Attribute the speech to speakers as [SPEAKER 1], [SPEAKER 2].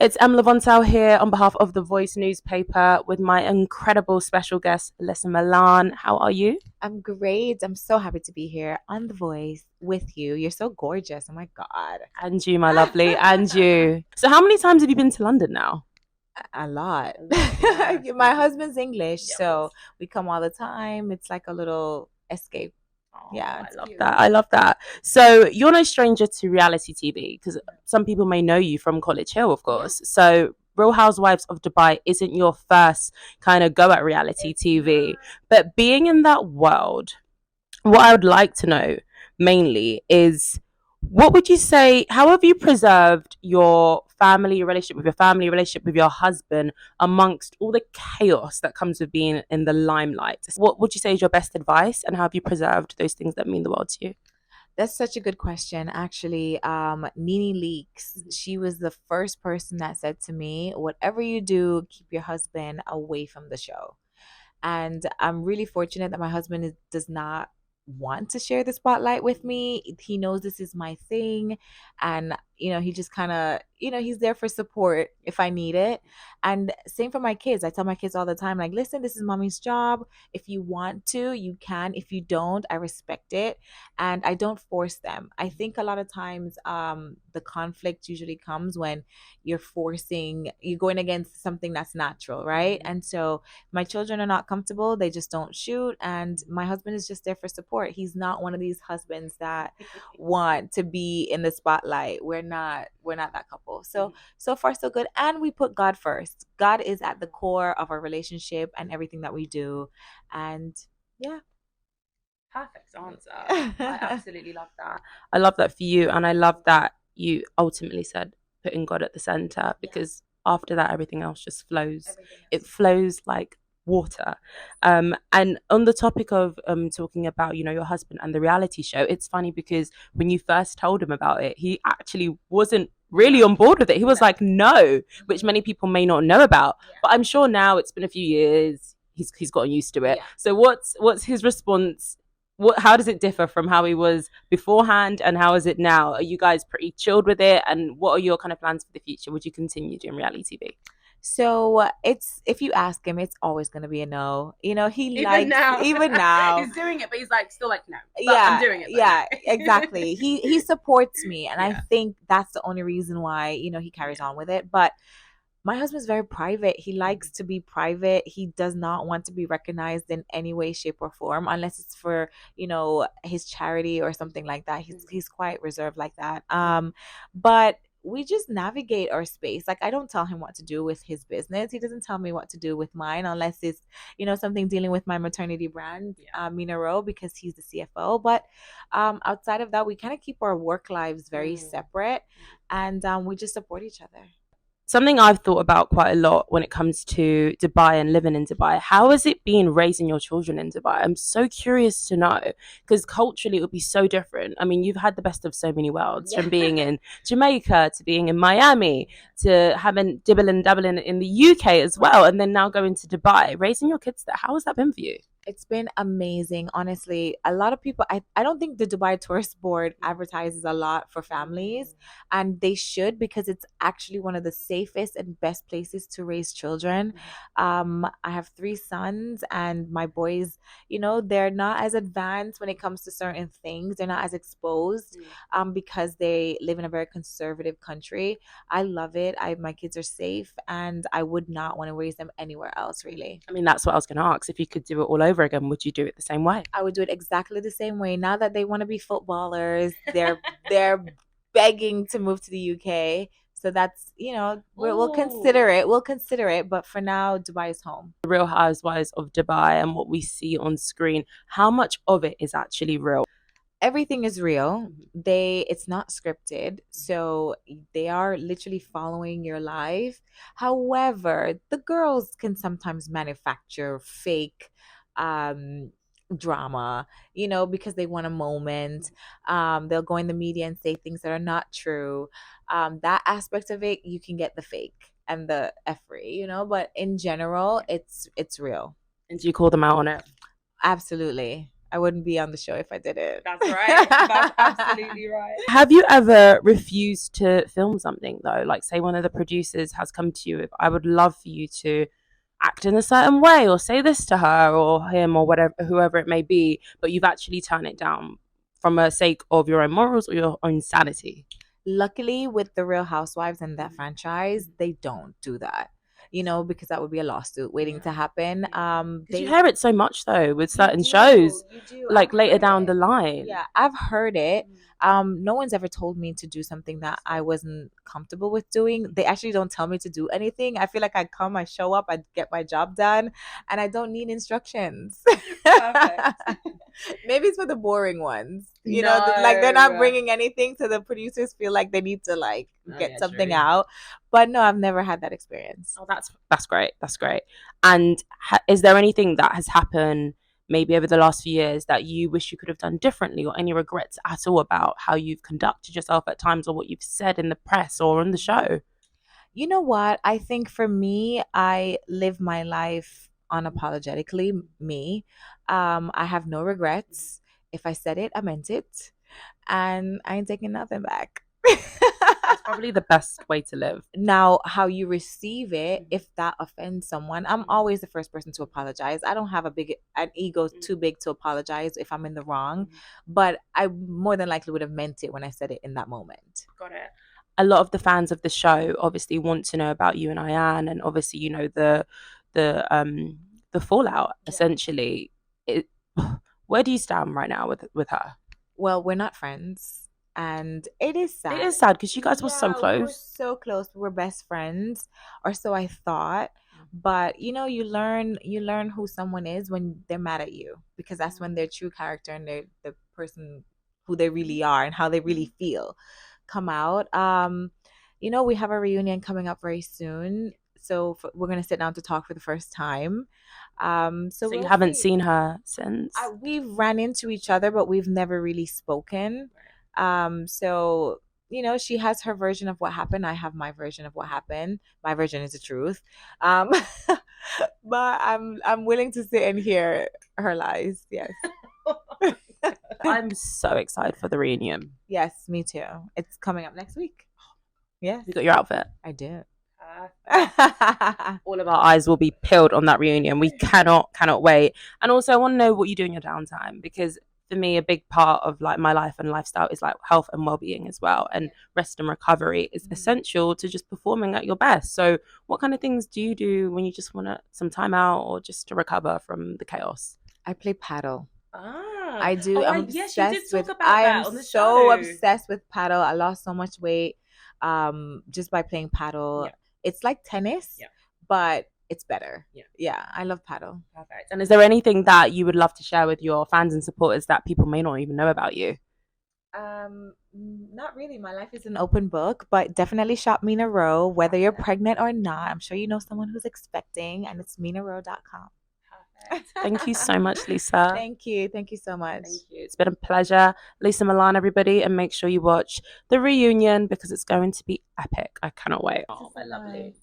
[SPEAKER 1] It's Lavontelle here on behalf of the Voice newspaper with my incredible special guest, Lesa Milan. How are you?
[SPEAKER 2] I'm great. I'm so happy to be here on The Voice with you. You're so gorgeous. Oh my God.
[SPEAKER 1] And you, my lovely, and you. So, how many times have you been to London now?
[SPEAKER 2] A lot.
[SPEAKER 1] A lot, yeah.
[SPEAKER 2] My husband's English,
[SPEAKER 1] Yeah, of course.
[SPEAKER 2] so we come all the time. It's like a little escape.
[SPEAKER 1] Oh,
[SPEAKER 2] Yeah,
[SPEAKER 1] I
[SPEAKER 2] it's
[SPEAKER 1] love
[SPEAKER 2] cute.
[SPEAKER 1] that. I love that. So, you're no stranger to reality TV because some people may know you from College Hill, of
[SPEAKER 2] Yeah.
[SPEAKER 1] course. So, Real Housewives of Dubai isn't your first kind of go at reality
[SPEAKER 2] It's
[SPEAKER 1] TV, but being in that world, what I would like to know mainly is what would you say, how have you preserved your family relationship with your family, relationship with your husband amongst all the chaos that comes with being in the limelight? What would you say is your best advice and how have you preserved those things that mean the world to you?
[SPEAKER 2] That's such a good question. Actually, Nene Leaks, she was the first person that said to me, whatever you do, keep your husband away from the show. And I'm really fortunate that my husband does not want to share the spotlight with me. He knows this is my thing. And, he just kind of, he's there for support if I need it. And same for my kids. I tell my kids all the time, like, listen, this is mommy's job. If you want to, you can. If you don't, I respect it. And I don't force them. I think a lot of times the conflict usually comes when you're going against something that's natural, right? And so my children are not comfortable, they just don't shoot, and my husband is just there for support. He's not one of these husbands that want to be in the spotlight. We're not that couple. So far so good, and we put God first. God is at the core of our relationship and everything that we do. And yeah.
[SPEAKER 1] Perfect answer. I absolutely love that. I love that for you. And I love that you ultimately said putting God at the center because after that, everything else just flows. It flows like water. And on the topic of talking about, your husband and the reality show, it's funny because when you first told him about it, he actually wasn't really on board with it. He was like, no, which many people may not know about. But I'm sure now it's been a few years. He's gotten used to it.
[SPEAKER 2] Yeah.
[SPEAKER 1] So what's his response? How does it differ from how he was beforehand and how is it now? Are you guys pretty chilled with it? And what are your kind of plans for the future? Would you continue doing reality TV?
[SPEAKER 2] So it's if you ask him, it's always gonna be a no. He
[SPEAKER 1] Even
[SPEAKER 2] likes
[SPEAKER 1] now,
[SPEAKER 2] even now.
[SPEAKER 1] he's doing it, but he's like still like no. But I'm
[SPEAKER 2] Yeah,
[SPEAKER 1] doing it, but
[SPEAKER 2] yeah,
[SPEAKER 1] no.
[SPEAKER 2] exactly. He supports me, and I
[SPEAKER 1] Yeah,
[SPEAKER 2] think that's the only reason why he carries
[SPEAKER 1] yeah.
[SPEAKER 2] on with it. But my husband's very private. He likes to be private. He does not want to be recognized in any way, shape, or form, unless it's for his charity or something like that. He's quite reserved like that. But we just navigate our space. Like, I don't tell him what to do with his business. He doesn't tell me what to do with mine, unless it's something dealing with my maternity brand, Mina Rowe, because he's the CFO. But outside of that, we kind of keep our work lives very separate, and we just support each other.
[SPEAKER 1] Something I've thought about quite a lot when it comes to Dubai and living in Dubai. How has it been raising your children in Dubai? I'm so curious to know because culturally it would be so different. I mean, you've had the best of so many worlds from being in Jamaica to being in Miami to having dibble and dabbling in the UK as well, and then now going to Dubai. Raising your kids there, how has that been for you?
[SPEAKER 2] It's been amazing, honestly. A lot of people, I don't think the Dubai Tourist Board advertises a lot for families, and they should, because it's actually one of the safest and best places to raise children. I have three sons, and my boys, they're not as advanced when it comes to certain things. They're not as exposed, because they live in a very conservative country. I love it. My kids are safe, and I would not want to raise them anywhere else, really.
[SPEAKER 1] I mean, that's what I was going to ask. If you could do it all over again, would you do it the same way?
[SPEAKER 2] I would do it exactly the same way. Now that they want to be footballers, they're begging to move to the UK. So that's, we'll consider it. We'll consider it, but for now, Dubai is home.
[SPEAKER 1] Real Housewives of Dubai and what we see on screen, how much of it is actually real?
[SPEAKER 2] Everything is real. It's not scripted, so they are literally following your life. However, the girls can sometimes manufacture fake um drama, because they want a moment. They'll go in the media and say things that are not true. That aspect of it, you can get the fake and the effery, but in general, it's real.
[SPEAKER 1] And do you call them out on it?
[SPEAKER 2] Absolutely. I wouldn't be on the show if I did it.
[SPEAKER 1] That's right. That's absolutely right. Have you ever refused to film something though? Like, say one of the producers has come to you, if I would love for you to act in a certain way or say this to her or him or whatever, whoever it may be, but you've actually turned it down from a sake of your own morals or your own sanity.
[SPEAKER 2] Luckily, with the Real Housewives and that franchise, they don't do that. Because that would be a lawsuit waiting to happen.
[SPEAKER 1] Because you hear it so much though with certain
[SPEAKER 2] do,
[SPEAKER 1] shows,
[SPEAKER 2] you do.
[SPEAKER 1] like
[SPEAKER 2] I've
[SPEAKER 1] later
[SPEAKER 2] heard
[SPEAKER 1] down
[SPEAKER 2] it.
[SPEAKER 1] the line.
[SPEAKER 2] Yeah, I've heard it. No one's ever told me to do something that I wasn't comfortable with doing. They actually don't tell me to do anything. I feel like I come, I show up, I get my job done, and I don't need instructions.
[SPEAKER 1] Perfect.
[SPEAKER 2] Maybe it's for the boring ones.
[SPEAKER 1] No.
[SPEAKER 2] Like they're not bringing anything, so the producers feel like they need to like get something
[SPEAKER 1] true.
[SPEAKER 2] out. But no, I've never had that experience.
[SPEAKER 1] Oh, that's great. That's great. And is there anything that has happened maybe over the last few years that you wish you could have done differently, or any regrets at all about how you've conducted yourself at times or what you've said in the press or on the show?
[SPEAKER 2] You know what? I think for me, I live my life unapologetically me. I have no regrets. If I said it, I meant it. And I ain't taking nothing back.
[SPEAKER 1] That's probably the best way to live.
[SPEAKER 2] Now, how you receive it, if that offends someone, I'm always the first person to apologize. I don't have an ego too big to apologize if I'm in the wrong, but I more than likely would have meant it when I said it in that moment.
[SPEAKER 1] Got it. A lot of the fans of the show obviously want to know about you and Ayan, and obviously the fallout essentially. Where do you stand right now with her?
[SPEAKER 2] Well, we're not friends, and it is sad.
[SPEAKER 1] It is sad because you guys were so close.
[SPEAKER 2] We were so close. We were best friends, or so I thought. But you learn who someone is when they're mad at you, because that's when their true character and they're the person who they really are and how they really feel come out. We have a reunion coming up very soon, so we're gonna sit down to talk for the first time. So
[SPEAKER 1] you haven't seen her since?
[SPEAKER 2] We've ran into each other, but we've never really spoken. So she has her version of what happened. I have my version of what happened. My version is the truth. But I'm willing to sit and hear her lies. Yes.
[SPEAKER 1] I'm so excited for the reunion.
[SPEAKER 2] Yes, me too. It's coming up next week. Yeah.
[SPEAKER 1] You got your outfit?
[SPEAKER 2] I do.
[SPEAKER 1] All of our eyes will be peeled on that reunion. We cannot wait. And also I want to know what you do in your downtime, because for me a big part of like my life and lifestyle is like health and well-being as well, and rest and recovery is essential to just performing at your best. So what kind of things do you do when you just want some time out or just to recover from the chaos?
[SPEAKER 2] I play paddle.
[SPEAKER 1] I
[SPEAKER 2] do. I'm
[SPEAKER 1] obsessed
[SPEAKER 2] with
[SPEAKER 1] I
[SPEAKER 2] am so obsessed with paddle. I lost so much weight just by playing paddle. It's like tennis, but it's better. Yeah, I love paddle.
[SPEAKER 1] Perfect. And is there anything that you would love to share with your fans and supporters that people may not even know about you?
[SPEAKER 2] Not really. My life is an open book, but definitely shop Mina Rowe, whether you're pregnant or not. I'm sure you know someone who's expecting, and it's minarowe.com.
[SPEAKER 1] Thank you so much, Lesa.
[SPEAKER 2] Thank you so much.
[SPEAKER 1] Thank you. It's been a pleasure. Lesa Milan, everybody, and make sure you watch the reunion because it's going to be epic. I cannot wait. Oh, my lovely.